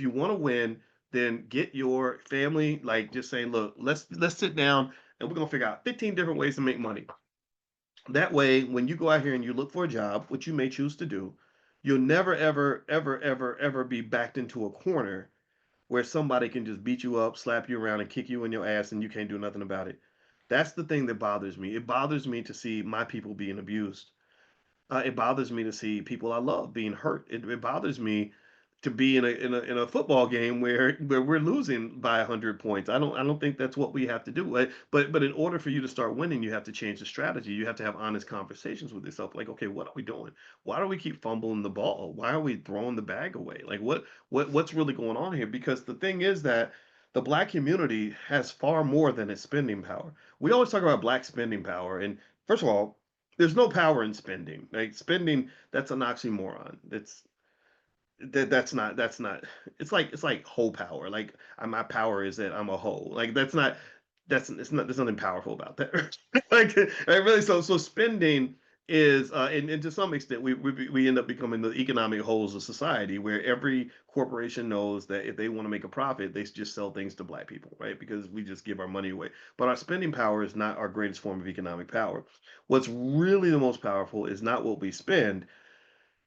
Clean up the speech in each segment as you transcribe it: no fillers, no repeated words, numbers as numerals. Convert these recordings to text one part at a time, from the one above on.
you want to win, then get your family, like just saying, look, let's sit down and we're gonna figure out 15 different ways to make money. That way, when you go out here and you look for a job, which you may choose to do, you'll never, ever, ever, ever, ever be backed into a corner where somebody can just beat you up, slap you around, and kick you in your ass, and you can't do nothing about it. That's the thing that bothers me. It bothers me to see my people being abused. It bothers me to see people I love being hurt. It bothers me to be in a football game where we're losing by 100 points. I don't think that's what we have to do. But in order for you to start winning, you have to change the strategy. You have to have honest conversations with yourself. Like, okay, what are we doing? Why do we keep fumbling the ball? Why are we throwing the bag away? Like, what's really going on here? Because the thing is that the black community has far more than its spending power. We always talk about black spending power, and first of all, there's no power in spending. Like spending, that's an oxymoron. That's not. It's like whole power. Like my power is that I'm a whole. Like that's not. That's it's not. There's nothing powerful about that. Like really. So spending is and to some extent we end up becoming the economic holes of society where every corporation knows that if they want to make a profit they just sell things to black people, right? Because we just give our money away. But our spending power is not our greatest form of economic power. What's really the most powerful is not what we spend,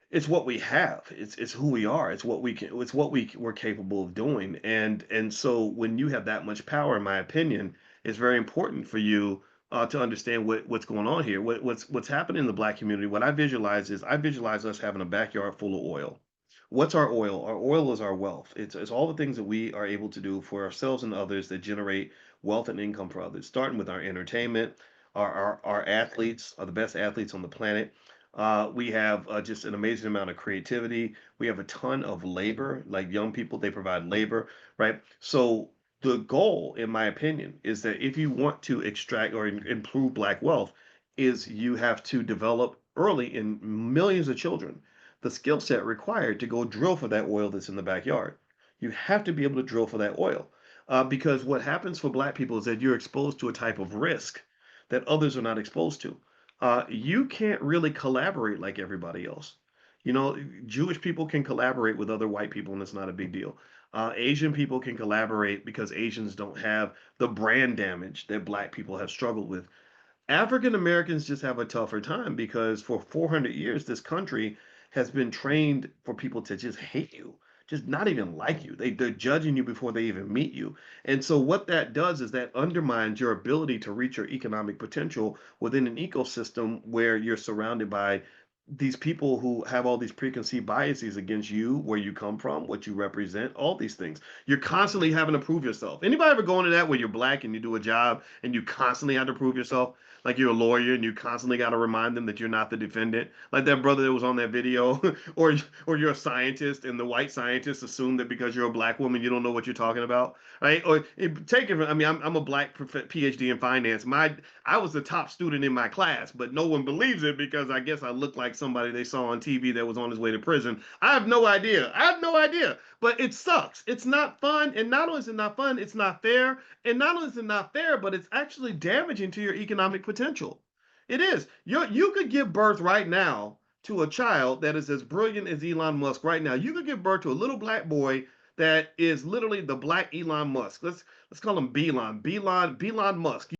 it's what we have. It's who we are. It's what we can. It's what we're capable of doing. And so when you have that much power, in my opinion, it's very important for you to understand what's going on here. What's happening in the black community. What I visualize is I visualize us having a backyard full of oil. What's our oil? Our oil is our wealth. It's all the things that we are able to do for ourselves and others that generate wealth and income for others. Starting with our entertainment, our athletes are the best athletes on the planet. We have just an amazing amount of creativity. We have a ton of labor, like young people, they provide labor, right? So the goal, in my opinion, is that if you want to extract or improve black wealth, is you have to develop early in millions of children the skill set required to go drill for that oil that's in the backyard. You have to be able to drill for that oil. Because what happens for black people is that you're exposed to a type of risk that others are not exposed to. You can't really collaborate like everybody else. You know, Jewish people can collaborate with other white people, and it's not a big deal. Asian people can collaborate because Asians don't have the brand damage that black people have struggled with. African Americans just have a tougher time because for 400 years, this country has been trained for people to just hate you, just not even like you. They're judging you before they even meet you. And so, what that does is that undermines your ability to reach your economic potential within an ecosystem where you're surrounded by these people who have all these preconceived biases against you, where you come from, what you represent, all these things. You're constantly having to prove yourself. Anybody ever go into that where you're black and you do a job and you constantly have to prove yourself? Like you're a lawyer and you constantly got to remind them that you're not the defendant. Like that brother that was on that video, or you're a scientist and the white scientists assume that because you're a black woman you don't know what you're talking about, right? Or take it. I mean, I'm a black PhD in finance. I was the top student in my class, but no one believes it because I guess I look like somebody they saw on TV that was on his way to prison. I have no idea. I have no idea. But it sucks. It's not fun. And not only is it not fun, it's not fair. And not only is it not fair, but it's actually damaging to your economic potential. It is. You could give birth right now to a child that is as brilliant as Elon Musk right now. You could give birth to a little black boy that is literally the black Elon Musk. Let's call him Belon. Belon Musk.